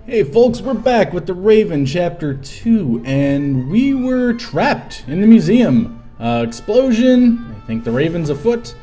Hey folks, we're back with The Raven Chapter 2, and we were trapped in the museum. Explosion, I think the Raven's afoot.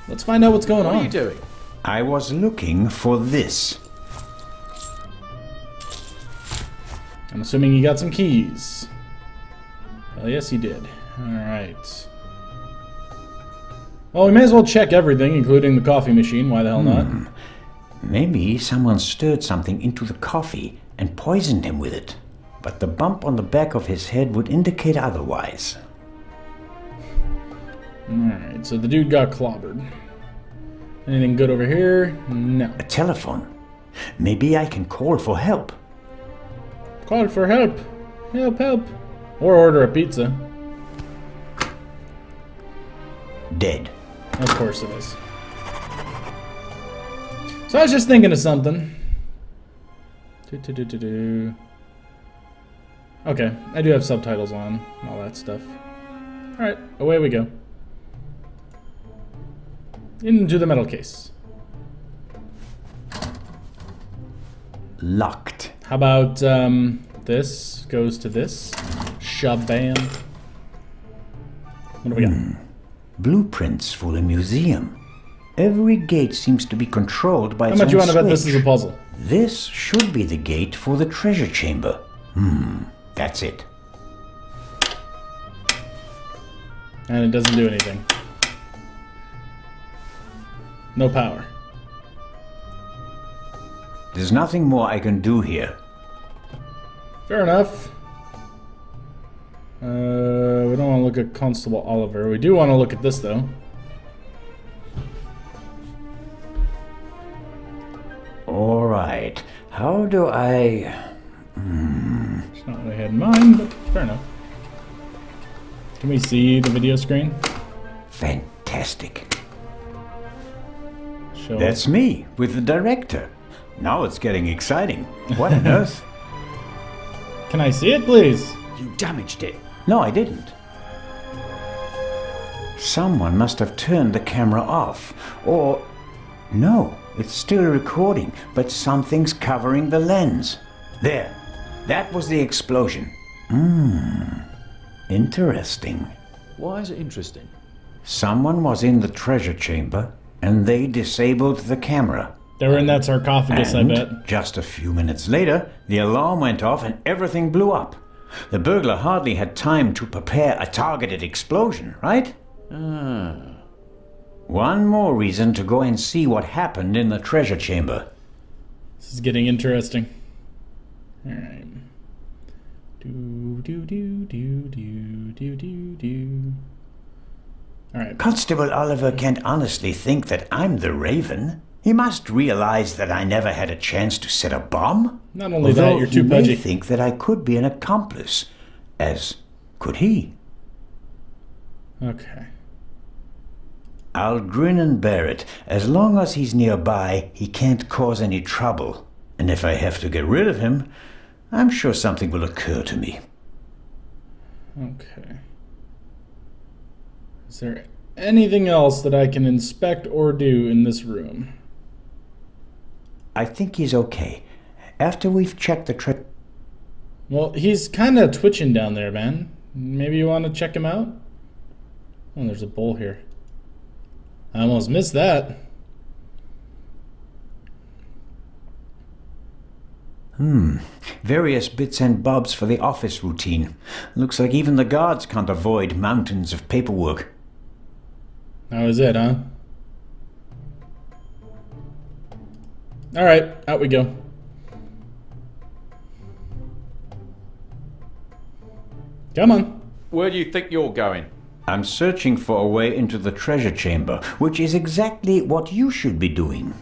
Let's find out what's going on. What are you doing? I was looking for this. I'm assuming you got some keys. Well, yes he did. Alright. Well, we may as well check everything, including the coffee machine. Why the hell not? Maybe someone stirred something into the coffee and poisoned him with it. But the bump on the back of his head would indicate otherwise. Alright, so the dude got clobbered. Anything good over here? No. A telephone. Maybe I can call for help. Call for help. Help, help. Or order a pizza. Dead. Of course it is. So I was just thinking of something. Okay, I do have subtitles on, and all that stuff. Alright, away we go. Into the metal case. Locked. How about, this goes to this? Shabam. What do we got? Blueprints for the museum. Every gate seems to be controlled by How its much own you want to bet switch. this is a puzzle? This should be the gate for the treasure chamber. That's it. And it doesn't do anything. No power. There's nothing more I can do here. Fair enough. We don't want to look at Constable Oliver. We do want to look at this, though. Alright, how do I... It's not what I had in mind, but fair enough. Can we see the video screen? Fantastic. Show That's me, with the director. Now it's getting exciting. What on earth? Can I see it, please? You damaged it. No, I didn't. Someone must have turned the camera off. Or... no, it's still recording, but something's covering the lens. There. That was the explosion. Interesting. Why is it interesting? Someone was in the treasure chamber, and they disabled the camera. They were in that sarcophagus, And I bet. just a few minutes later, the alarm went off and everything blew up. The burglar hardly had time to prepare a targeted explosion, right? One more reason to go and see what happened in the treasure chamber. This is getting interesting. Alright. Do. Alright. Constable Oliver can't honestly think that I'm the Raven. He must realize that I never had a chance to set a bomb. Not only that, you're too he may pudgy. think that I could be an accomplice, as could he. Okay. I'll grin and bear it. As long as he's nearby, he can't cause any trouble. And if I have to get rid of him, I'm sure something will occur to me. Okay. Is there anything else that I can inspect or do in this room? I think he's okay. After we've checked the Well, he's kind of twitching down there, man. Maybe you want to check him out? Oh, there's a bowl here. I almost missed that. Various bits and bobs for the office routine. Looks like even the guards can't avoid mountains of paperwork. That was it, huh? Alright, out we go. Come on. Where do you think you're going? I'm searching for a way into the treasure chamber, which is exactly what you should be doing.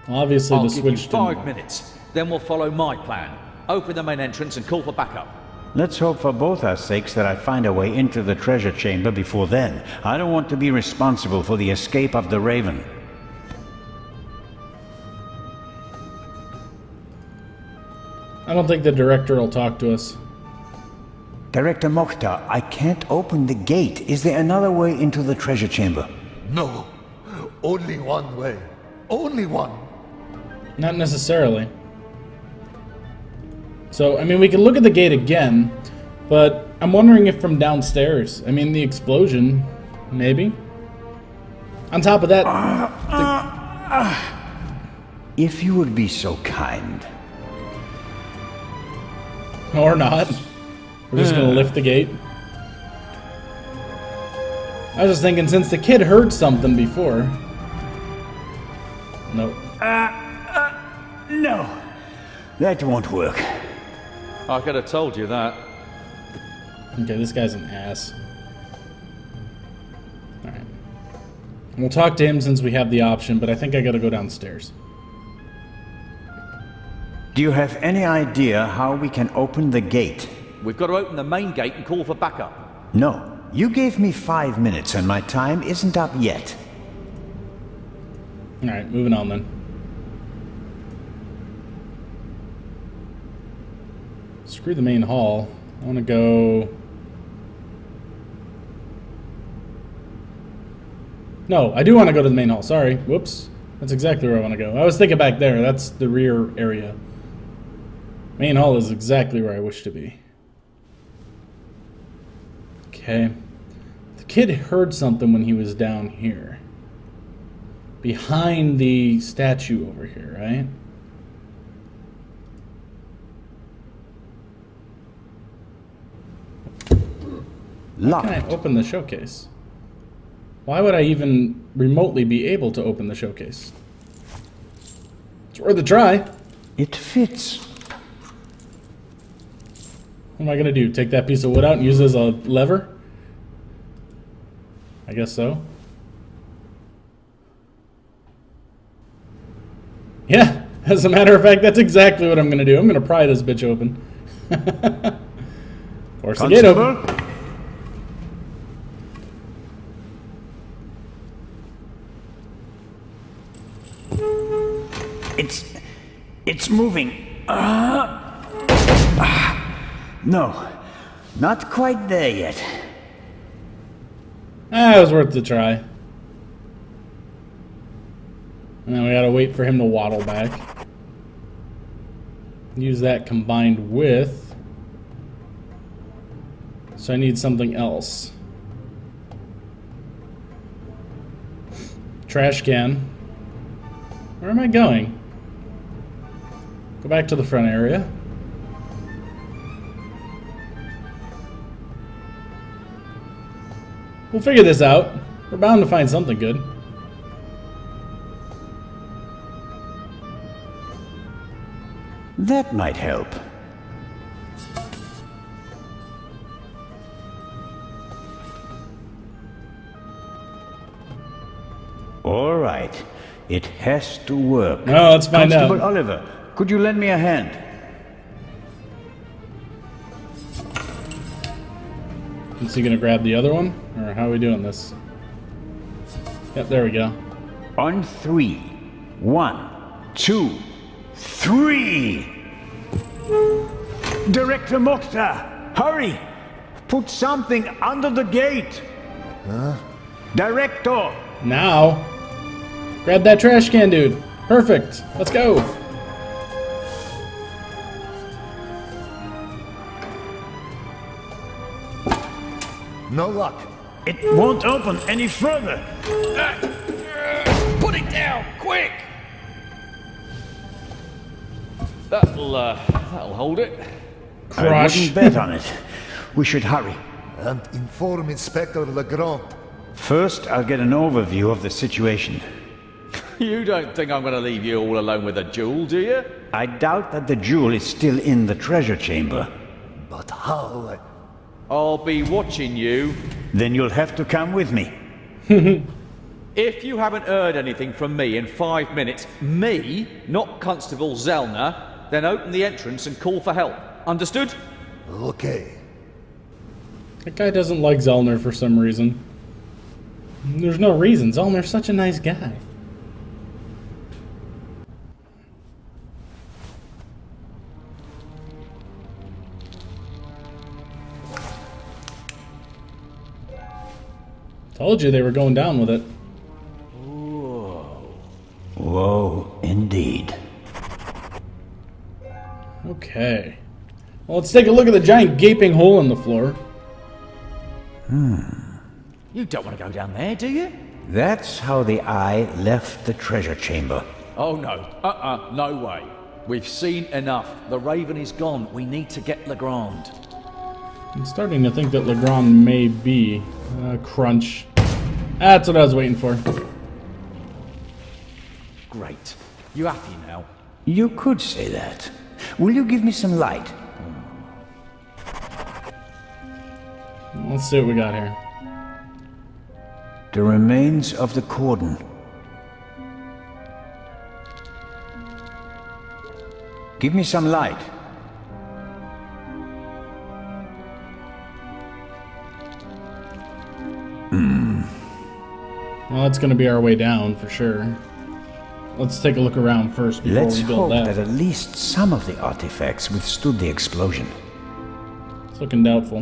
Obviously, I'll the give you switch 5 didn't. minutes. Then we'll follow my plan. Open the main entrance and call for backup. Let's hope for both our sakes that I find a way into the treasure chamber before then. I don't want to be responsible for the escape of the Raven. I don't think the director will talk to us. Director Mokhtar, I can't open the gate. Is there another way into the treasure chamber? No. Only one way. Only one. Not necessarily. So, I mean, we can look at the gate again, but I'm wondering if from downstairs. I mean, the explosion, maybe. On top of that... If you would be so kind. Or not. We're just gonna lift the gate. I was just thinking, since the kid heard something before. Nope. No. That won't work. I could have told you that. Okay, this guy's an ass. Alright. We'll talk to him since we have the option, but I think I gotta go downstairs. Do you have any idea how we can open the gate? We've got to open the main gate and call for backup. No. You gave me 5 minutes and my time isn't up yet. Alright, moving on then. Screw the main hall. I want to go... No, I do want to go to the main hall. Sorry. Whoops. That's exactly where I want to go. I was thinking back there. That's the rear area. Main hall is exactly where I wish to be. Okay. The kid heard something when he was down here. Behind the statue over here, right? Locked. How can I open the showcase? Why would I even remotely be able to open the showcase? It's worth a try. It fits. What am I gonna do? Take that piece of wood out and use it as a lever? I guess so. Yeah, as a matter of fact, that's exactly what I'm gonna do. I'm gonna pry this bitch open. Force the gate open. It's moving. No, not quite there yet. It was worth the try. And then we gotta wait for him to waddle back. Use that combined with... So I need something else. Trash can. Where am I going? Go back to the front area. We'll figure this out. We're bound to find something good. That might help. All right. It has to work. No, let's find out. Constable Oliver, could you lend me a hand? Is he gonna grab the other one? Or how are we doing this? Yep, there we go. On 3. 1, 2, 3! Director Mokhtar, hurry! Put something under the gate! Huh? Director! Now! Grab that trash can, dude. Perfect. Let's go. No luck. It won't open any further. Put it down, quick! That'll hold it. I wouldn't bet on it. We should hurry. And inform Inspector Legrand. First, I'll get an overview of the situation. You don't think I'm going to leave you all alone with a jewel, do you? I doubt that the jewel is still in the treasure chamber. But how? I'll be watching you. Then you'll have to come with me. If you haven't heard anything from me in 5 minutes, me, not Constable Zellner, then open the entrance and call for help. Understood? Okay. That guy doesn't like Zellner for some reason. There's no reason. Zellner's such a nice guy. Told you they were going down with it. Whoa, indeed. Okay. Well, let's take a look at the giant gaping hole in the floor. You don't want to go down there, do you? That's how the eye left the treasure chamber. Oh no. No way. We've seen enough. The Raven is gone. We need to get Legrand. I'm starting to think that Legrand may be. Crunch. That's what I was waiting for. Great. You happy now? You could say that. Will you give me some light? Let's see what we got here. The remains of the cordon. Give me some light. Well, that's going to be our way down for sure. Let's take a look around first before Let's we hope build that that. at least some of the artifacts withstood the explosion. It's looking doubtful.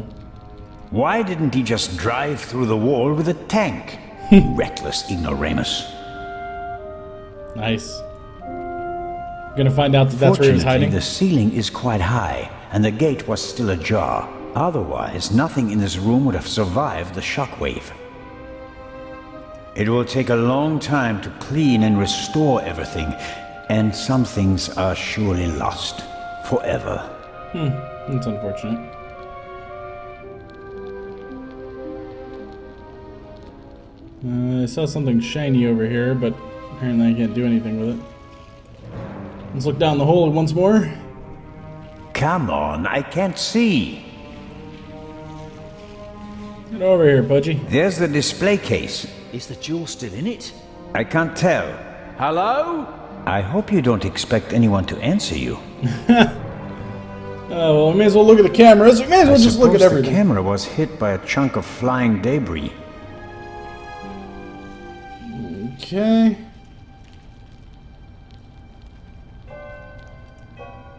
Why didn't he just drive through the wall with a tank? Reckless ignoramus. Nice. Gonna find out that that's where he was Fortunately, hiding. the ceiling is quite high, and the gate was still ajar. Otherwise, nothing in this room would have survived the shockwave. It will take a long time to clean and restore everything, and some things are surely lost forever. That's unfortunate. I saw something shiny over here, but apparently I can't do anything with it. Let's look down the hole once more. Come on, I can't see. Get over here, Pudgy. There's the display case. Is the jewel still in it? I can't tell. Hello? I hope you don't expect anyone to answer you. Oh, well, we may as well look at the cameras. We may as well just look at Suppose everything. the camera was hit by a chunk of flying debris. Okay.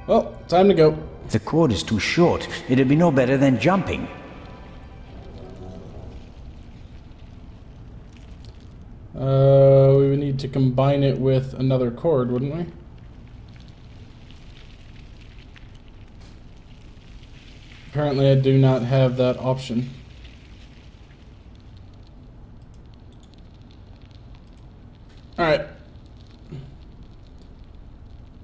Well, time to go. The cord is too short. It'd be no better than jumping. We would need to combine it with another cord, wouldn't we? Apparently I do not have that option. Alright.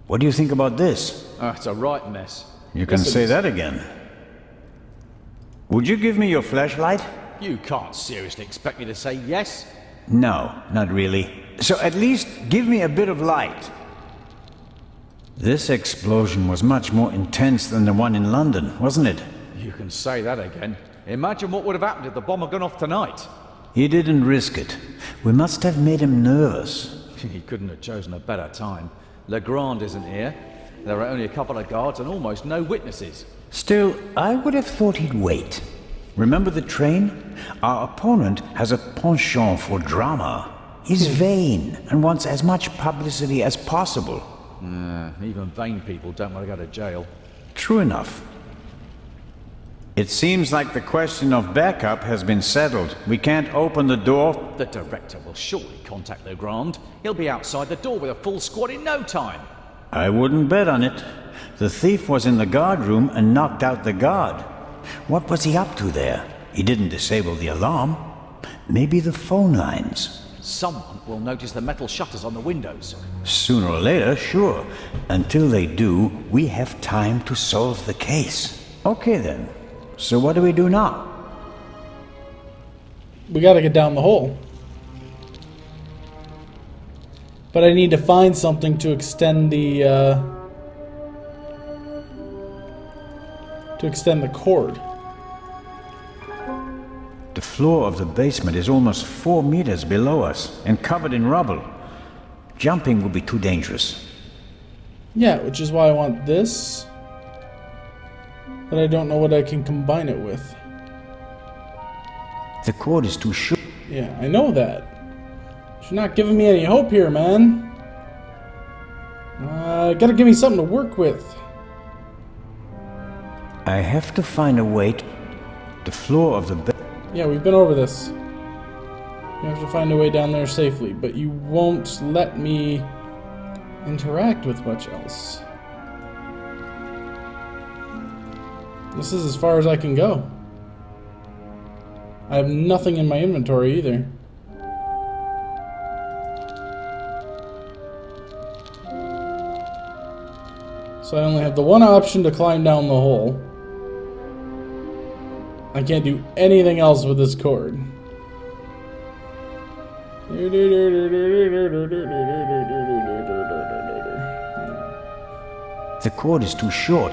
What do you think about this? It's a right mess. You can Yes, it say is. that again. Would you give me your flashlight? You can't seriously expect me to say yes. No, not really. So at least give me a bit of light. This explosion was much more intense than the one in London, wasn't it? You can say that again. Imagine what would have happened if the bomb had gone off tonight. He didn't risk it. We must have made him nervous. He couldn't have chosen a better time. Legrand isn't here. There are only a couple of guards and almost no witnesses. Still, I would have thought he'd wait. Remember the train? Our opponent has a penchant for drama. He's vain and wants as much publicity as possible. Even vain people don't want to go to jail. True enough. It seems like the question of backup has been settled. We can't open the door. The director will surely contact Legrand. He'll be outside the door with a full squad in no time. I wouldn't bet on it. The thief was in the guard room and knocked out the guard. What was he up to there? He didn't disable the alarm. Maybe the phone lines. Someone will notice the metal shutters on the windows. Sooner or later, sure. Until they do, we have time to solve the case. Okay then. So what do we do now? We gotta get down the hole. But I need to find something to extend the cord. The floor of the basement is almost 4 meters below us and covered in rubble. Jumping would be too dangerous. Yeah, which is why I want this. But I don't know what I can combine it with. The cord is too short. Yeah, I know that. You're not giving me any hope here, man. Gotta give me something to work with. I have to find a way to... The floor of the Yeah, we've been over this. You have to find a way down there safely, but you won't let me interact with much else. This is as far as I can go. I have nothing in my inventory either. So I only have the one option to climb down the hole. I can't do anything else with this cord. The cord is too short.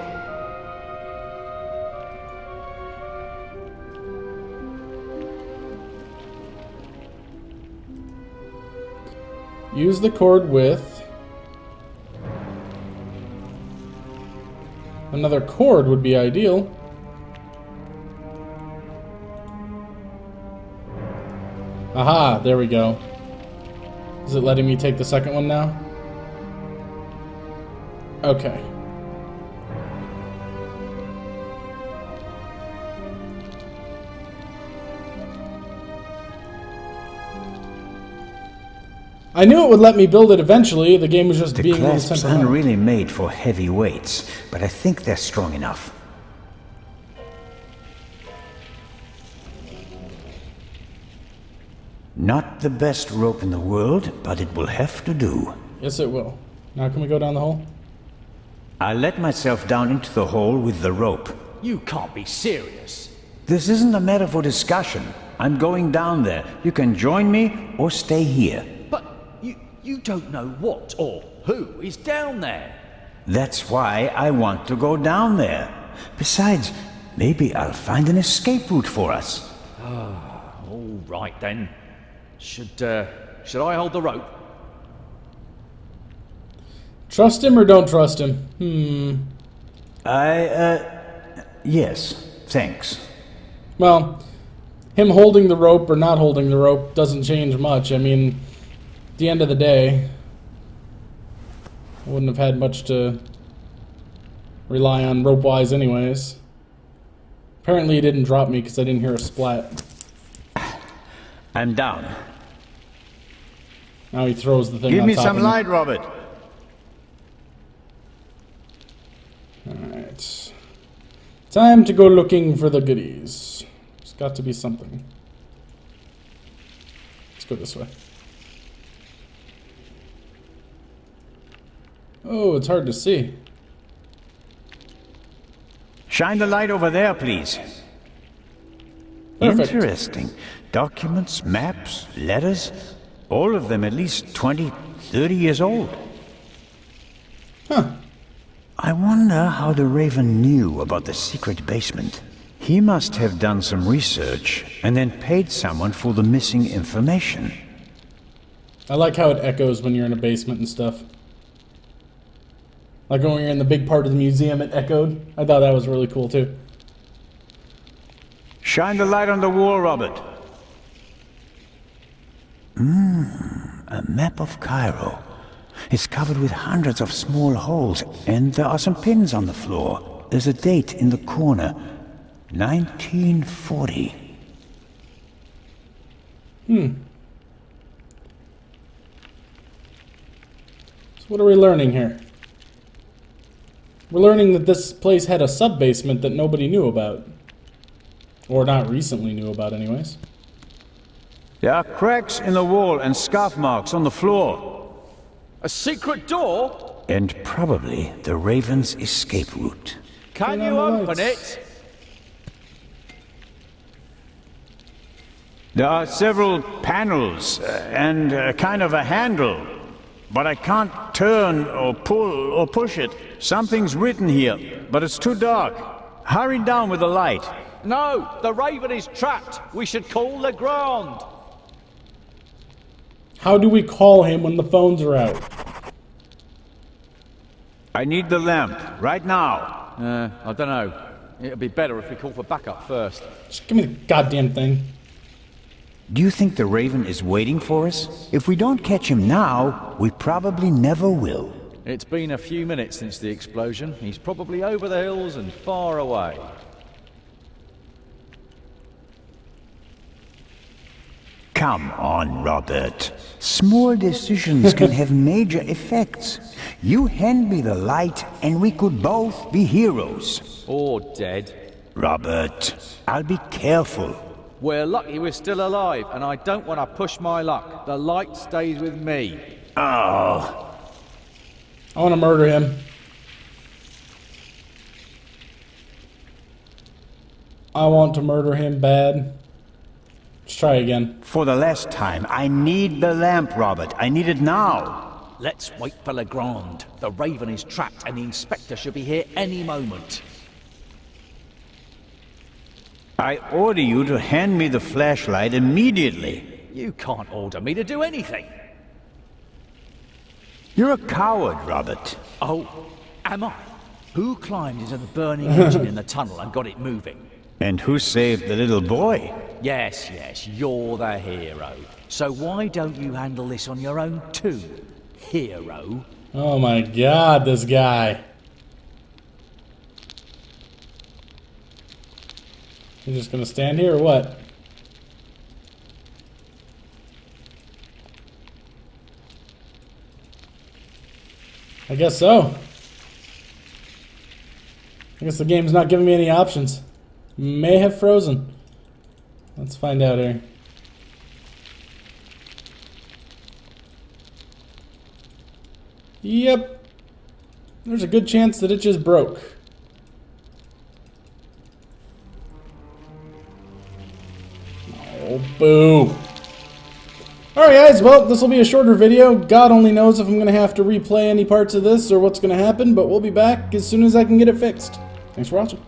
Use the cord with another cord would be ideal. Aha, there we go. Is it letting me take the second one now? Okay. I knew it would let me build it eventually. The game was just being a little clasps sentimental. aren't really made for heavy weights, but I think they're strong enough. Not the best rope in the world, but it will have to do. Yes, it will. Now can we go down the hole? I let myself down into the hole with the rope. You can't be serious. This isn't a matter for discussion. I'm going down there. You can join me or stay here. But you don't know what or who is down there. That's why I want to go down there. Besides, maybe I'll find an escape route for us. All right then. Should I hold the rope? Trust him or don't trust him? Yes, thanks. Well, him holding the rope or not holding the rope doesn't change much. I mean, at the end of the day, I wouldn't have had much to rely on rope-wise anyways. Apparently he didn't drop me because I didn't hear a splat. I'm down. Now he throws the thing Give on me top some of light, Robert. Alright. Time to go looking for the goodies. There's got to be something. Let's go this way. Oh, it's hard to see. Shine the light over there, please. Perfect. Interesting. Documents, maps, letters, all of them at least 20, 30 years old. Huh. I wonder how the Raven knew about the secret basement. He must have done some research and then paid someone for the missing information. I like how it echoes when you're in a basement and stuff. Like when you're in the big part of the museum, it echoed. I thought that was really cool too. Shine the light on the wall, Robert. A map of Cairo. It's covered with hundreds of small holes, and there are some pins on the floor. There's a date in the corner. 1940. So what are we learning here? We're learning that this place had a sub-basement that nobody knew about. Or not recently knew about anyways. There are cracks in the wall and scuff marks on the floor. A secret door? And probably the Raven's escape route. Can Turn you on the open lights. it? There are several panels and kind of a handle. But I can't turn or pull or push it. Something's written here, but it's too dark. Hurry down with the light. No, the Raven is trapped. We should call the ground. How do we call him when the phones are out? I need the lamp, right now. I don't know. It'd be better if we call for backup first. Just give me the goddamn thing. Do you think the Raven is waiting for us? If we don't catch him now, we probably never will. It's been a few minutes since the explosion. He's probably over the hills and far away. Come on, Robert. Small decisions can have major effects. You hand me the light and we could both be heroes. Or dead. Robert, I'll be careful. We're lucky we're still alive, and I don't want to push my luck. The light stays with me. Oh, I want to murder him. I want to murder him bad. Let's try again. for the last time, I need the lamp, Robert. I need it now. Let's wait for Legrand. The Raven is trapped, and the Inspector should be here any moment. I order you to hand me the flashlight immediately. You can't order me to do anything. You're a coward, Robert. Oh, am I? Who climbed into the burning engine in the tunnel and got it moving? And who saved the little boy? Yes, you're the hero. So why don't you handle this on your own too, hero? Oh my god, this guy. You just gonna stand here or what? I guess so. I guess the game's not giving me any options. May have frozen. Let's find out here. Yep. There's a good chance that it just broke. Oh, boo. Alright guys, well, this will be a shorter video. God only knows if I'm going to have to replay any parts of this or what's going to happen, but we'll be back as soon as I can get it fixed. Thanks for watching.